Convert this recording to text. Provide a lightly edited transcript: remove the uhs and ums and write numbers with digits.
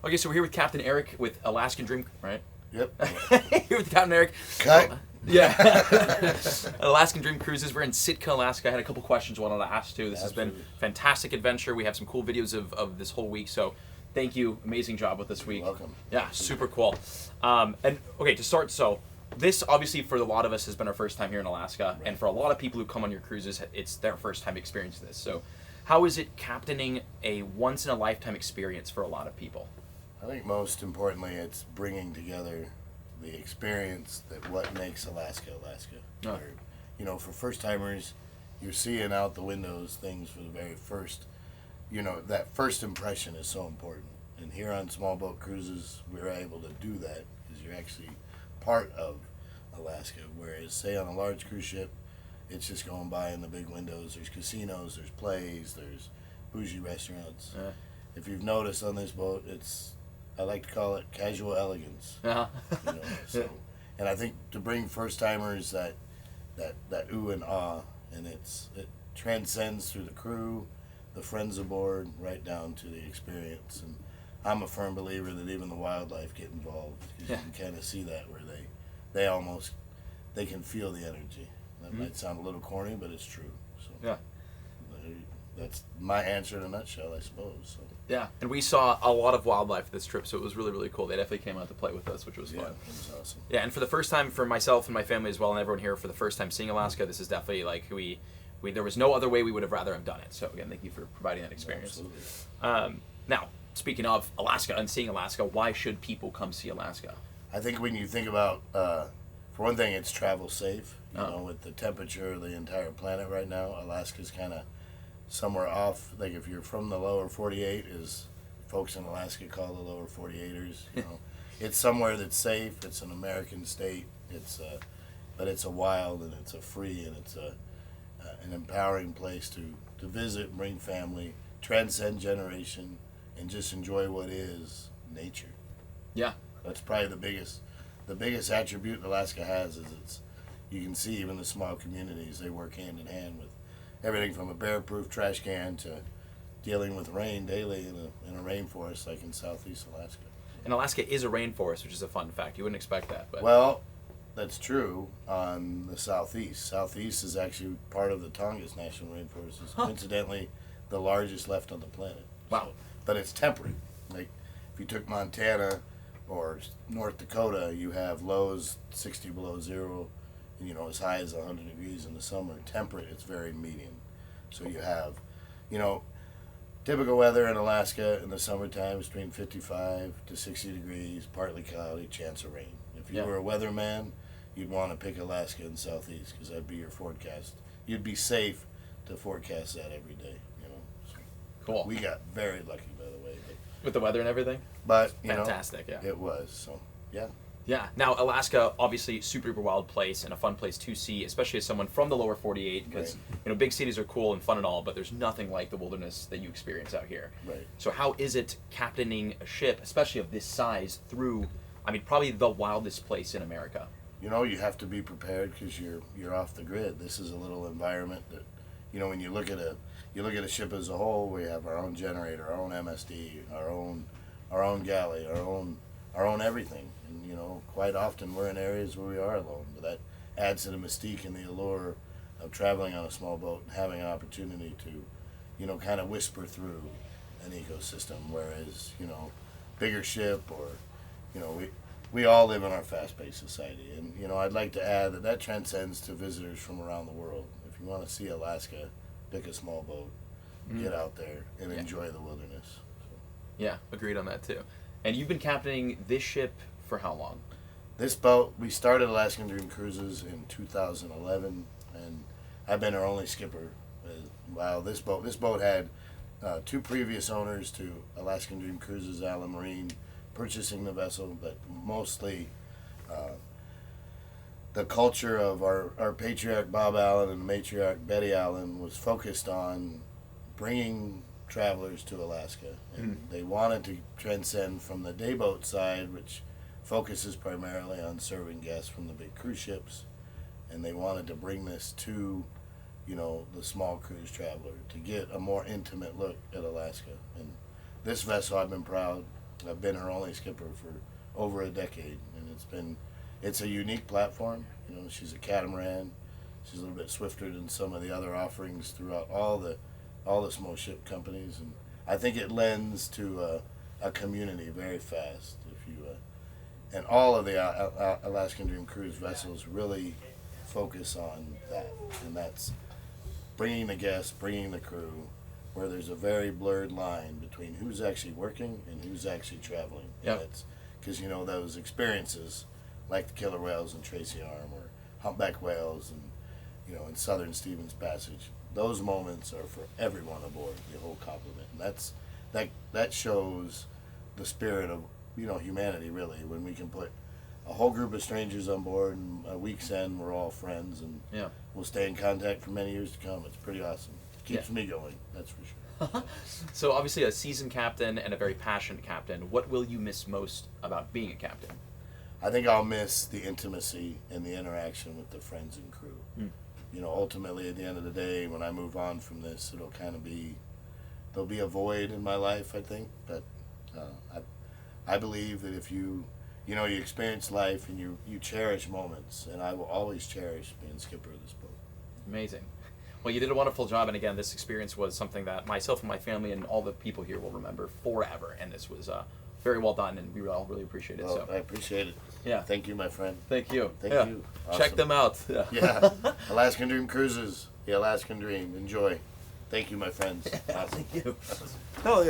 Okay, so we're here with Captain Eric with Alaskan Dream, right? Yep. Here with Captain Eric. Cut. Yeah. Alaskan Dream Cruises. We're in Sitka, Alaska. I had a couple questions I wanted to ask too. This Absolutely. has been a fantastic adventure. We have some cool videos of this whole week, so thank you. Amazing job with this week. You're welcome. Yeah, super cool. And okay, to start, so this obviously for a lot of us has been our first time here in Alaska, Right. and for a lot of people who come on your cruises, it's their first time experiencing this. So how is it captaining a once-in-a-lifetime experience for a lot of people? I think most importantly, it's bringing together the experience that what makes Alaska, Alaska. Oh. Where, you know, for first timers, you're seeing out the windows things for the very first. You know, that first impression is so important. And here on small boat cruises, we're able to do that because you're actually part of Alaska. Whereas, say on a large cruise ship, it's just going by in the big windows. There's casinos, there's plays, there's bougie restaurants. If you've noticed on this boat, it's, I like to call it casual elegance. Uh-huh. You know, so, and I think to bring first timers that ooh and ah, and it transcends through the crew, the friends aboard, right down to the experience. And I'm a firm believer that even the wildlife get involved because Yeah. you can kind of see that where they almost they can feel the energy. That might sound a little corny, but it's true. So Yeah. that's my answer in a nutshell, I suppose. So. Yeah, and we saw a lot of wildlife this trip, so it was really, really cool. They definitely came out to play with us, which was Yeah, fun. it was awesome. Yeah, and for the first time for myself and my family as well, and everyone here for the first time seeing Alaska, this is definitely like we there was no other way we would have rather have done it. So again, thank you for providing that experience. Absolutely. Now, speaking of Alaska and seeing Alaska, why should people come see Alaska? I think when you think about, for one thing, it's travel safe. You Oh. know, with the temperature of the entire planet right now, Alaska's kind of somewhere off. Like if you're from the lower 48, as folks in Alaska call the lower 48ers, you know, it's somewhere that's safe. It's an American state. But it's a wild and it's a free and it's an empowering place to visit, bring family, transcend generation, and just enjoy what is nature. Yeah. That's probably the biggest attribute Alaska has is you can see even the small communities, they work hand in hand with everything from a bear-proof trash can to dealing with rain daily in a rainforest like in southeast Alaska. And Alaska is a rainforest, which is a fun fact. You wouldn't expect that, but Well, that's true on the southeast. Southeast is actually part of the Tongass National Rainforest. It's coincidentally the largest left on the planet. Wow. But it's temperate. Like if you took Montana or North Dakota, you have lows 60 below zero, and you know as high as 100 degrees in the summer. Temperate, it's very medium. So you have, you know, typical weather in Alaska in the summertime is between 55 to 60 degrees, partly cloudy, chance of rain. If you Yeah. were a weatherman, you'd want to pick Alaska and southeast because that'd be your forecast. You'd be safe to forecast that every day. You know. So cool. we got very lucky, by the way. With the weather and everything? But you Fantastic, know, yeah. it was. So yeah. Yeah. Now, Alaska, obviously, super wild place and a fun place to see, especially as someone from the lower 48, because Right. you know big cities are cool and fun and all, but there's nothing like the wilderness that you experience out here. Right. So, how is it captaining a ship, especially of this size, through, I mean, probably the wildest place in America? You know, you have to be prepared because you're off the grid. This is a little environment that, you know, when you look at a ship as a whole, we have our own generator, our own MSD, our own galley, our own everything. And you know, quite often we're in areas where we are alone, but that adds to the mystique and the allure of traveling on a small boat and having an opportunity to, you know, kind of whisper through an ecosystem. Whereas, you know, bigger ship or, you know, we all live in our fast-paced society, and you know, I'd like to add that transcends to visitors from around the world. If you want to see Alaska, pick a small boat, get out there, and enjoy the wilderness. So. Yeah, agreed on that too. And you've been captaining this ship for how long? This boat, we started Alaskan Dream Cruises in 2011, and I've been our only skipper. Wow, this boat had two previous owners to Alaskan Dream Cruises, Allen Marine, purchasing the vessel, but mostly the culture of our patriarch Bob Allen and matriarch Betty Allen was focused on bringing travelers to Alaska, and they wanted to transcend from the dayboat side, which focuses primarily on serving guests from the big cruise ships, and they wanted to bring this to, you know, the small cruise traveler to get a more intimate look at Alaska. And this vessel, I've been proud I've been her only skipper for over a decade, and it's a unique platform. You know, she's a catamaran. She's a little bit swifter than some of the other offerings throughout all the small ship companies, and I think it lends to a community very fast. If you and all of the Alaskan Dream cruise vessels really focus on that, and that's bringing the guests, bringing the crew, where there's a very blurred line between who's actually working and who's actually traveling. Yep. Because you know those experiences, like the killer whales in Tracy Arm or humpback whales, and you know in Southern Stevens Passage. Those moments are for everyone aboard the whole complement, and that shows the spirit of humanity really when we can put a whole group of strangers on board, and a week's end we're all friends, and Yeah. we'll stay in contact for many years to come. It's pretty awesome. Keeps me going, that's for sure. So obviously a seasoned captain and a very passionate captain. What will you miss most about being a captain? I think I'll miss the intimacy and the interaction with the friends and crew. You know, ultimately at the end of the day, when I move on from this, it'll kind of there'll be a void in my life, I think. But I believe that if you experience life and you cherish moments, and I will always cherish being skipper of this boat. Amazing. Well, you did a wonderful job, and again, this experience was something that myself and my family and all the people here will remember forever, and this was very well done, and we all really appreciate it. Well, So I appreciate it. Yeah. Thank you, my friend. Thank you. Thank you. Check Awesome. them out. Yeah. Alaskan Dream Cruises. The Alaskan Dream. Enjoy. Thank you, my friends. Awesome. Thank you. Hell yeah.